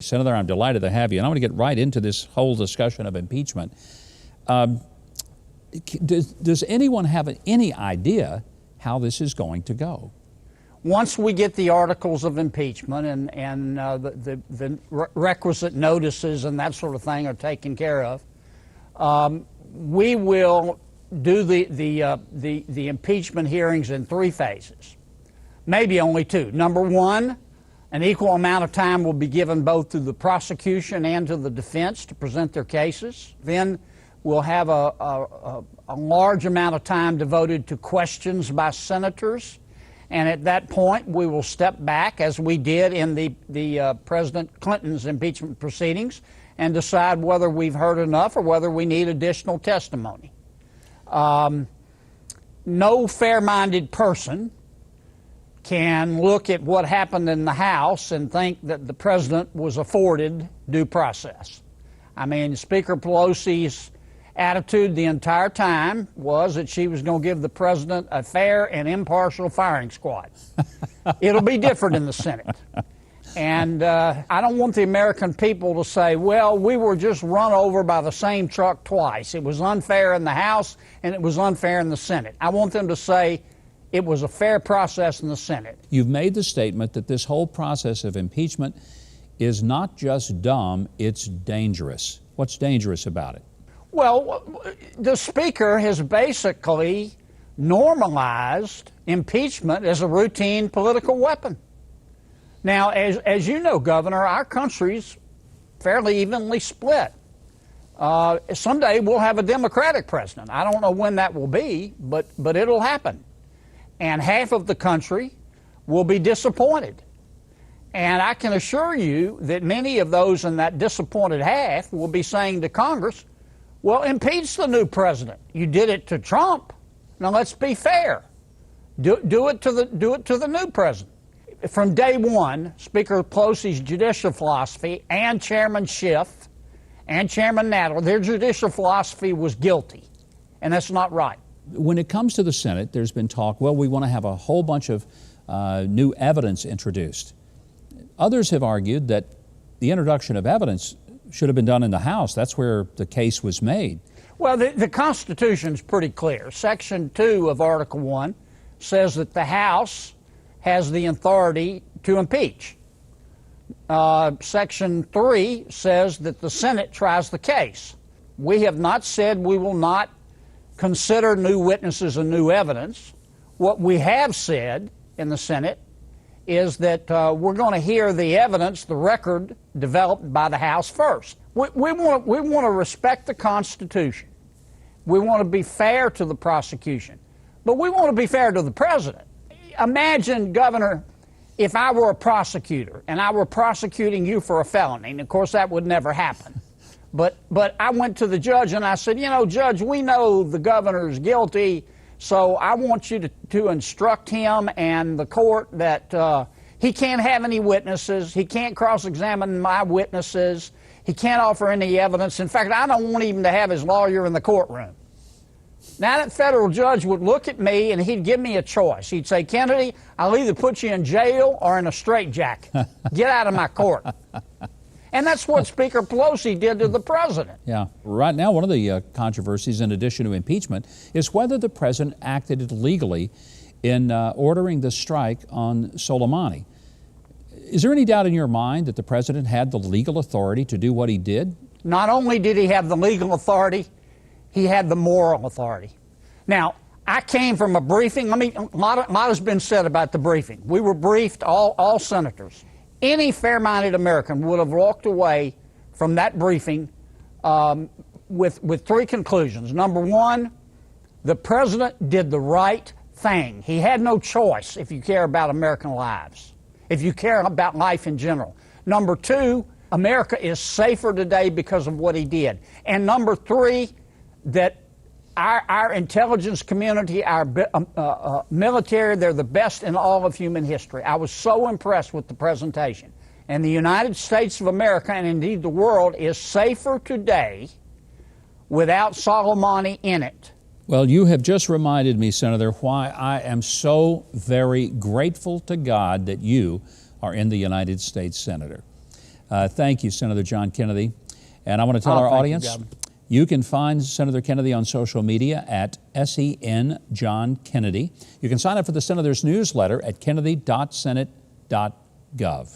Senator, I'm delighted to have you, and I want to get right into this whole discussion of impeachment. Does anyone have any idea how this is going to go? Once we get the articles of impeachment and the requisite notices and that sort of thing are taken care of, we will do the impeachment hearings in 3 phases, maybe only 2. Number 1, an equal amount of time will be given both to the prosecution and to the defense to present their cases. Then we'll have a large amount of time devoted to questions by senators. And at that point, we will step back, as we did in the President Clinton's impeachment proceedings, and decide whether we've heard enough or whether we need additional testimony. No fair-minded person can look at what happened in the House and think that the president was afforded due process. I mean, Speaker Pelosi's attitude the entire time was that she was going to give the president a fair and impartial firing squad. It'll be different in the Senate. And I don't want the American people to say, well, we were just run over by the same truck twice. It was unfair in the House and it was unfair in the Senate. I want them to say it was a fair process in the Senate. You've made the statement that this whole process of impeachment is not just dumb, it's dangerous. What's dangerous about it? Well, the Speaker has basically normalized impeachment as a routine political weapon. Now, as you know, Governor, our country's fairly evenly split. Someday we'll have a Democratic president. I don't know when that will be, but it'll happen. And half of the country will be disappointed. And I can assure you that many of those in that disappointed half will be saying to Congress, well, impeach the new president. You did it to Trump. Now let's be fair. Do it to the new president. From day one, Speaker Pelosi's judicial philosophy and Chairman Schiff and Chairman Nadler, their judicial philosophy was guilty. And that's not right. When it comes to the Senate, there's been talk, well, we want to have a whole bunch of new evidence introduced. Others have argued that the introduction of evidence should have been done in the House. That's where the case was made. Well, the Constitution's pretty clear. Section 2 of Article 1 says that the House has the authority to impeach. Section 3 says that the Senate tries the case. We have not said we will not consider new witnesses and new evidence. What we have said in the Senate is that we're going to hear the evidence, the record developed by the House first. We want to respect the Constitution. We want to be fair to the prosecution. But we want to be fair to the president. Imagine, Governor, if I were a prosecutor and I were prosecuting you for a felony, and of course that would never happen. But I went to the judge and I said, you know, Judge, we know the governor's guilty, so I want you to instruct him and the court that he can't have any witnesses, he can't cross-examine my witnesses, he can't offer any evidence. In fact, I don't want even to have his lawyer in the courtroom. Now that federal judge would look at me and he'd give me a choice. He'd say, Kennedy, I'll either put you in jail or in a straitjacket. Get out of my court. And that's what Speaker Pelosi did to the president. Yeah. Right now, one of the controversies, in addition to impeachment, is whether the president acted legally in ordering the strike on Soleimani. Is there any doubt in your mind that the president had the legal authority to do what he did? Not only did he have the legal authority, he had the moral authority. Now, I came from a briefing. A lot has been said about the briefing. We were briefed, all senators. Any fair-minded American would have walked away from that briefing with 3 conclusions. Number 1, the president did the right thing. He had no choice if you care about American lives, if you care about life in general. Number 2, America is safer today because of what he did. And number 3, that our intelligence community, our military, they're the best in all of human history. I was so impressed with the presentation. And the United States of America, and indeed the world, is safer today without Soleimani in it. Well, you have just reminded me, Senator, why I am so very grateful to God that you are in the United States Senator. Thank you, Senator John Kennedy. And I want to tell our thank you, audience, Governor. you can find Senator Kennedy on social media at SEN John Kennedy. You can sign up for the Senator's newsletter at kennedy.senate.gov.